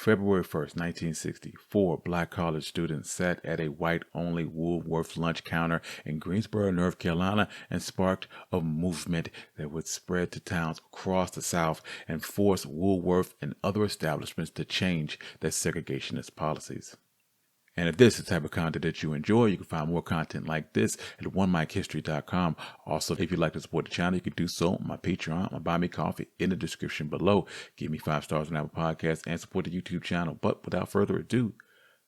February 1st, 1960, 4 black college students sat at a white-only Woolworth lunch counter in Greensboro, North Carolina, and sparked a movement that would spread to towns across the South and force Woolworth and other establishments to change their segregationist policies. And if this is the type of content that you enjoy, you can find more content like this at onemichistory.com. Also, if you'd like to support the channel, you can do so on my Patreon, my Buy Me Coffee in the description below. Give me 5 stars on Apple Podcasts and support the YouTube channel. But without further ado,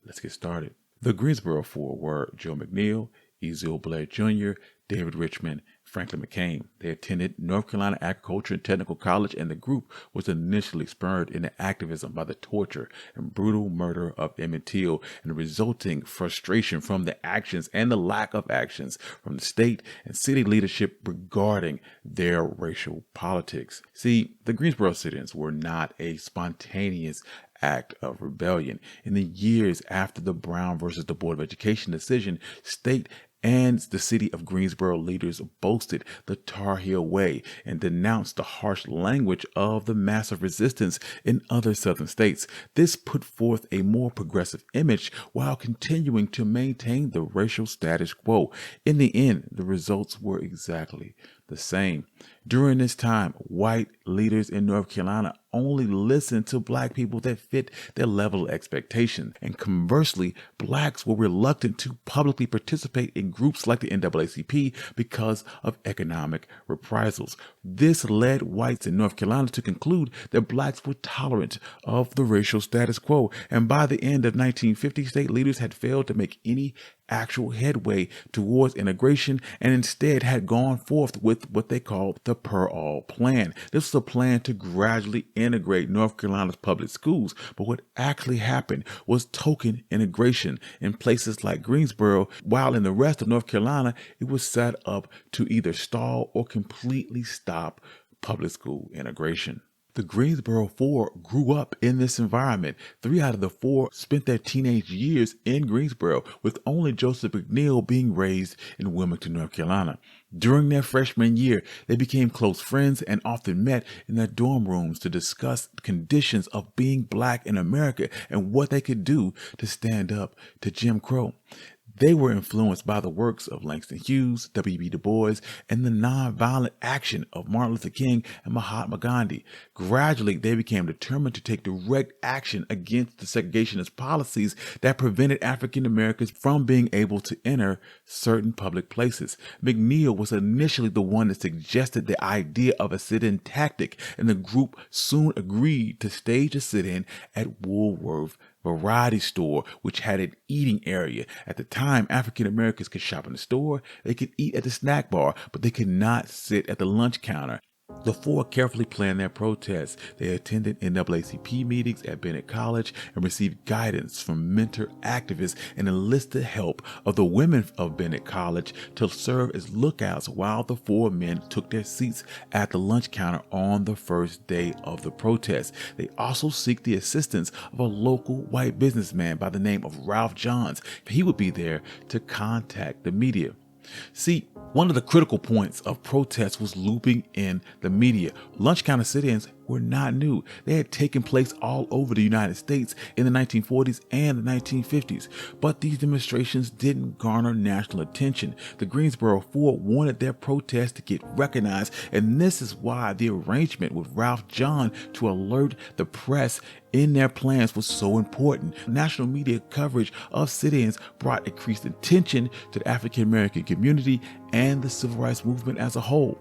let's get started. The Greensboro Four were Joe McNeil, Ezekiel Blair Jr., David Richmond, Franklin McCain. They attended North Carolina Agriculture and Technical College, and the group was initially spurred into activism by the torture and brutal murder of Emmett Till and the resulting frustration from the actions and the lack of actions from the state and city leadership regarding their racial politics. See, the Greensboro sit-ins were not a spontaneous act of rebellion. In the years after the Brown versus the Board of Education decision, state and the city of Greensboro leaders boasted the Tar Heel Way and denounced the harsh language of the massive resistance in other southern states. This put forth a more progressive image while continuing to maintain the racial status quo. In the end, the results were exactly the same. During this time, white leaders in North Carolina only listened to black people that fit their level of expectation. And conversely, blacks were reluctant to publicly participate in groups like the NAACP because of economic reprisals. This led whites in North Carolina to conclude that blacks were tolerant of the racial status quo. And by the end of 1950, state leaders had failed to make any actual headway towards integration and instead had gone forth with what they called the Per All Plan. This was a plan to gradually integrate North Carolina's public schools, but what actually happened was token integration in places like Greensboro, while in the rest of North Carolina, it was set up to either stall or completely stop public school integration. The Greensboro Four grew up in this environment. 3 out of the 4 spent their teenage years in Greensboro, with only Joseph McNeil being raised in Wilmington, North Carolina. During their freshman year, they became close friends and often met in their dorm rooms to discuss conditions of being black in America and what they could do to stand up to Jim Crow. They were influenced by the works of Langston Hughes, W.B. Du Bois, and the nonviolent action of Martin Luther King and Mahatma Gandhi. Gradually, they became determined to take direct action against the segregationist policies that prevented African Americans from being able to enter certain public places. McNeil was initially the one that suggested the idea of a sit-in tactic, and the group soon agreed to stage a sit-in at Woolworth Variety Store, which had an eating area. At the time, African Americans could shop in the store, they could eat at the snack bar, but they could not sit at the lunch counter. The 4 carefully planned their protests. They attended NAACP meetings at Bennett College and received guidance from mentor activists and enlisted help of the women of Bennett College to serve as lookouts while the 4 men took their seats at the lunch counter on the first day of the protest. They also seek the assistance of a local white businessman by the name of Ralph Johns. He would be there to contact the media. See, one of the critical points of protests was looping in the media. Lunch counter sit-ins were not new. They had taken place all over the United States in the 1940s and the 1950s, but these demonstrations didn't garner national attention. The Greensboro Four wanted their protests to get recognized, and this is why the arrangement with Ralph John to alert the press in their plans was so important. National media coverage of sit-ins brought increased attention to the African American community and the civil rights movement as a whole.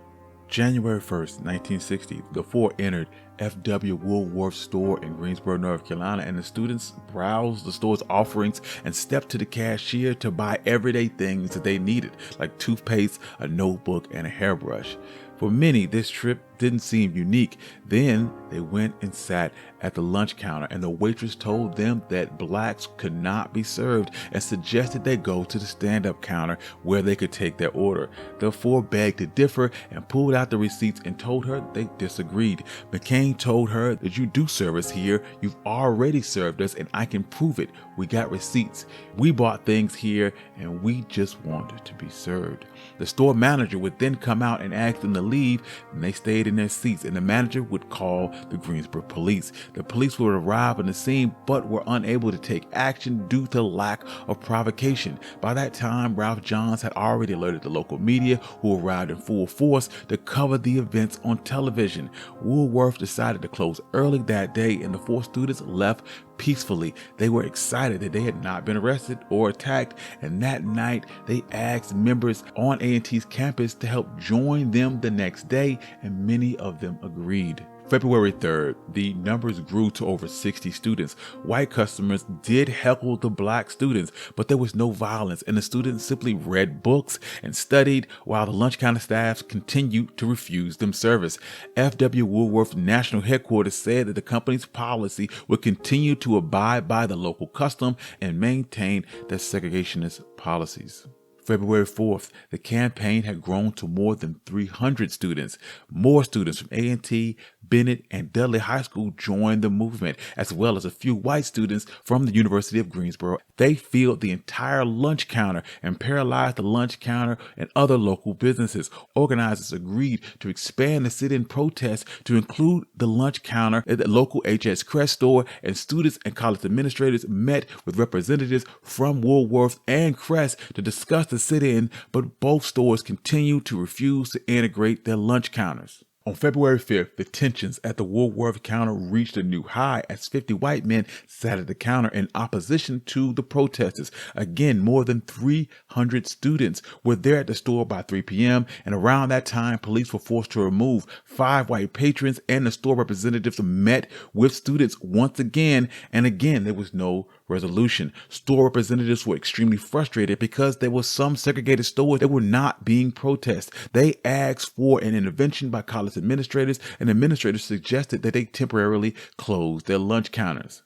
January 1st, 1960, the 4 entered F.W. Woolworth store in Greensboro, North Carolina, and the students browsed the store's offerings and stepped to the cashier to buy everyday things that they needed, like toothpaste, a notebook, and a hairbrush. For many, this trip didn't seem unique. Then they went and sat at the lunch counter, and the waitress told them that blacks could not be served and suggested they go to the stand-up counter where they could take their order. The 4 begged to differ and pulled out the receipts and told her they disagreed. McCain told her that you do serve us here. You've already served us, and I can prove it. We got receipts. We bought things here, and we just wanted to be served. The store manager would then come out and ask them to leave, and they stayed in their seats, and the manager would call the Greensboro police. The police would arrive on the scene but were unable to take action due to lack of provocation. By that time, Ralph Johns had already alerted the local media, who arrived in full force to cover the events on television. Woolworth decided to close early that day, and the 4 students left peacefully. They were excited that they had not been arrested or attacked, and that night they asked members on A&T's campus to help join them the next day, and many of them agreed. February 3rd, the numbers grew to over 60 students. White customers did heckle the black students, but there was no violence, and the students simply read books and studied while the lunch counter staff continued to refuse them service. F.W. Woolworth National Headquarters said that the company's policy would continue to abide by the local custom and maintain their segregationist policies. February 4th, the campaign had grown to more than 300 students. More students from A&T, Bennett, and Dudley High School joined the movement, as well as a few white students from the University of Greensboro. They filled the entire lunch counter and paralyzed the lunch counter and other local businesses. Organizers agreed to expand the sit-in protest to include the lunch counter at the local H.S. Crest store, and students and college administrators met with representatives from Woolworth and Crest to discuss the sit-in, but both stores continued to refuse to integrate their lunch counters. On February 5th, the tensions at the Woolworth counter reached a new high as 50 white men sat at the counter in opposition to the protesters. Again, more than 300 students were there at the store by 3 p.m., and around that time, police were forced to remove 5 white patrons, and the store representatives met with students once again, and again, there was no resolution. Store representatives were extremely frustrated because there were some segregated stores that were not being protested. They asked for an intervention by college administrators, and administrators suggested that they temporarily close their lunch counters.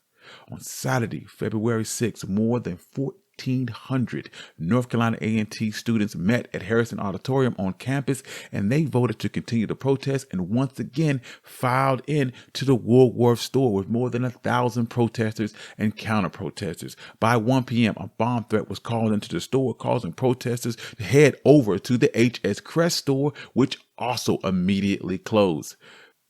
On Saturday, February 6th, more than 1,400 North Carolina A&T students met at Harrison Auditorium on campus, and they voted to continue the protest and once again filed in to the Woolworth store with more than 1,000 protesters and counter-protesters. By 1 p.m., a bomb threat was called into the store, causing protesters to head over to the H.S. Crest store, which also immediately closed.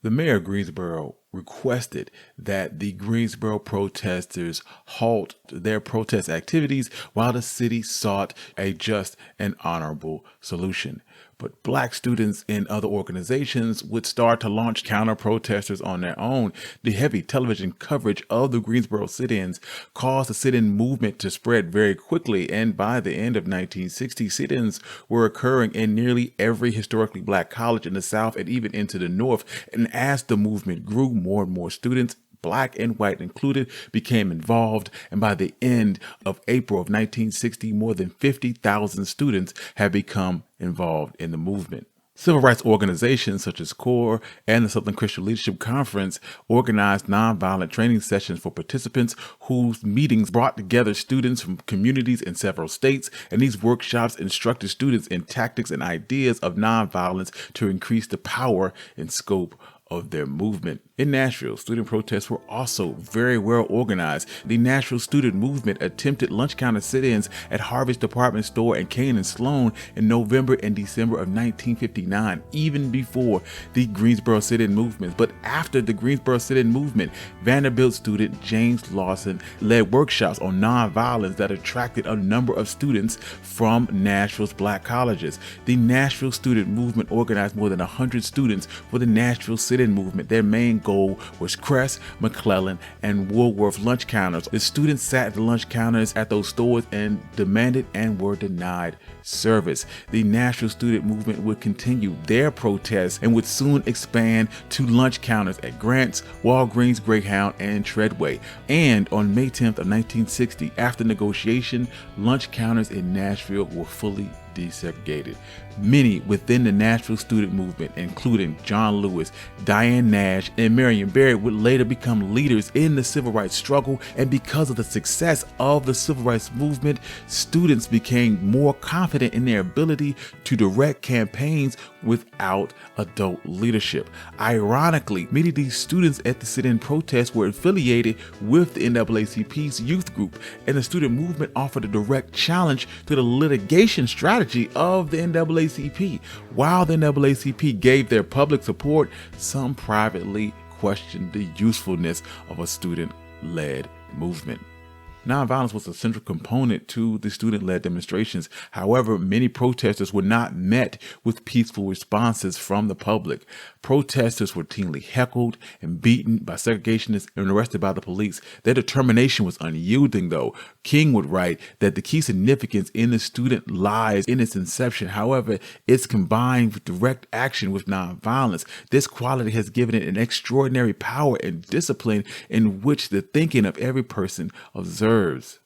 The mayor of Greensboro requested that the Greensboro protesters halt their protest activities while the city sought a just and honorable solution. But black students in other organizations would start to launch counter-protesters on their own. The heavy television coverage of the Greensboro sit-ins caused the sit-in movement to spread very quickly, and by the end of 1960, sit-ins were occurring in nearly every historically black college in the South and even into the North. And as the movement grew, more and more students, black and white included, became involved, and by the end of April of 1960, more than 50,000 students had become involved in the movement. Civil rights organizations such as CORE and the Southern Christian Leadership Conference organized nonviolent training sessions for participants, whose meetings brought together students from communities in several states, and these workshops instructed students in tactics and ideas of nonviolence to increase the power and scope of their movement. In Nashville, student protests were also very well organized. The Nashville student movement attempted lunch counter sit-ins at Harvey's department store and Kane and Sloan in November and December of 1959, even before the Greensboro sit-in movement. But after the Greensboro sit-in movement, Vanderbilt student James Lawson led workshops on nonviolence that attracted a number of students from Nashville's black colleges. The Nashville student movement organized more than 100 students for the Nashville sit-in movement. Their main goal was Crest, McClellan, and Woolworth lunch counters. The students sat at the lunch counters at those stores and demanded and were denied service. The Nashville student movement would continue their protests and would soon expand to lunch counters at Grant's, Walgreens, Greyhound, and Treadway. And on May 10th of 1960, after negotiation, lunch counters in Nashville were fully desegregated. Many within the Nashville student movement, including John Lewis, Diane Nash, and Marion Barry, would later become leaders in the civil rights struggle, and because of the success of the civil rights movement, students became more confident in their ability to direct campaigns, without adult leadership. Ironically, many of these students at the sit-in protests were affiliated with the NAACP's youth group, and the student movement offered a direct challenge to the litigation strategy of the NAACP. While the NAACP gave their public support, some privately questioned the usefulness of a student-led movement. Nonviolence was a central component to the student-led demonstrations. However, many protesters were not met with peaceful responses from the public. Protesters were routinely heckled and beaten by segregationists and arrested by the police. Their determination was unyielding, though. King would write that the key significance in the student lies in its inception. However, it's combined with direct action with nonviolence. This quality has given it an extraordinary power and discipline in which the thinking of every person observes.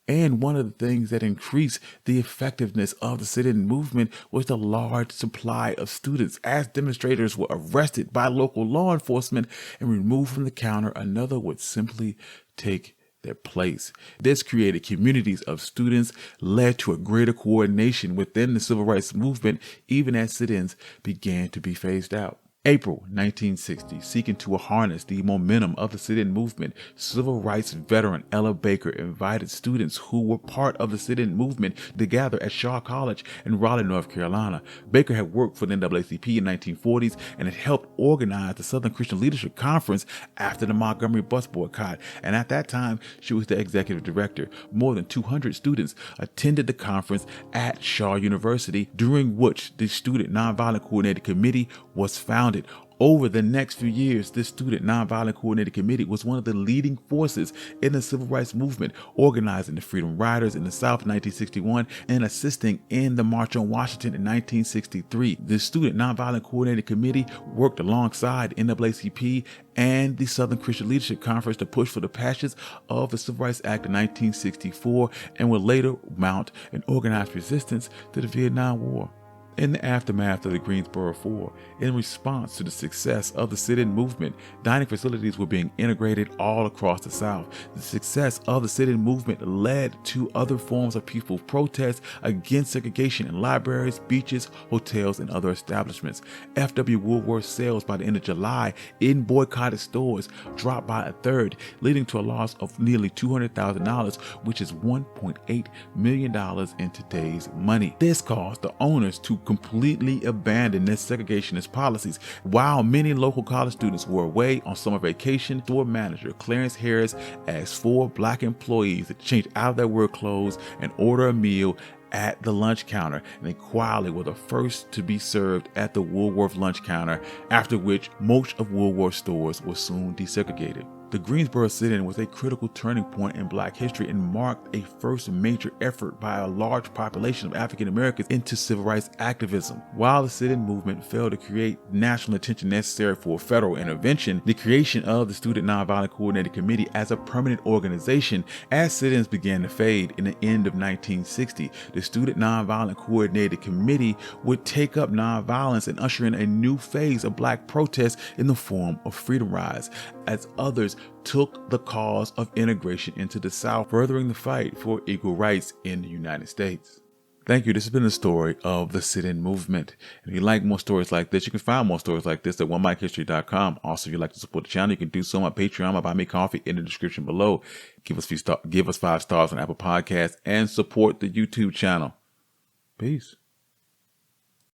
And one of the things that increased the effectiveness of the sit-in movement was the large supply of students. As demonstrators were arrested by local law enforcement and removed from the counter, another would simply take their place. This created communities of students, led to a greater coordination within the civil rights movement, even as sit-ins began to be phased out. April 1960, seeking to harness the momentum of the sit-in movement, civil rights veteran Ella Baker invited students who were part of the sit-in movement to gather at Shaw College in Raleigh, North Carolina. Baker had worked for the NAACP in the 1940s and had helped organize the Southern Christian Leadership Conference after the Montgomery bus boycott, and at that time, she was the executive director. More than 200 students attended the conference at Shaw University, during which the Student Nonviolent Coordinating Committee was founded. Over the next few years, this Student Nonviolent Coordinating Committee was one of the leading forces in the civil rights movement, organizing the Freedom Riders in the South in 1961 and assisting in the March on Washington in 1963. The Student Nonviolent Coordinating Committee worked alongside NAACP and the Southern Christian Leadership Conference to push for the passage of the Civil Rights Act of 1964 and would later mount an organized resistance to the Vietnam War. In the aftermath of the Greensboro 4, in response to the success of the sit-in movement, dining facilities were being integrated all across the South. The success of the sit-in movement led to other forms of peaceful protest against segregation in libraries, beaches, hotels, and other establishments. F.W. Woolworth sales by the end of July in boycotted stores dropped by a third, leading to a loss of nearly $200,000, which is $1.8 million in today's money. This caused the owners to completely abandon their segregationist policies. While many local college students were away on summer vacation, store manager Clarence Harris asked 4 black employees to change out of their work clothes and order a meal at the lunch counter, and they quietly were the first to be served at the Woolworth lunch counter, after which most of Woolworth stores were soon desegregated. The Greensboro sit-in was a critical turning point in Black history and marked a first major effort by a large population of African Americans into civil rights activism. While the sit-in movement failed to create national attention necessary for federal intervention, the creation of the Student Nonviolent Coordinating Committee as a permanent organization as sit-ins began to fade in the end of 1960. The Student Nonviolent Coordinating Committee would take up nonviolence and usher in a new phase of Black protest in the form of Freedom Rides, as others took the cause of integration into the South, furthering the fight for equal rights in the United States. Thank you. This has been the story of the sit-in movement. If you like more stories like this, you can find more stories like this at OneMicHistory.com. Also, if you'd like to support the channel, you can do so on my Patreon, my Buy Me Coffee in the description below. Give us 5 stars on Apple Podcasts and support the YouTube channel. Peace.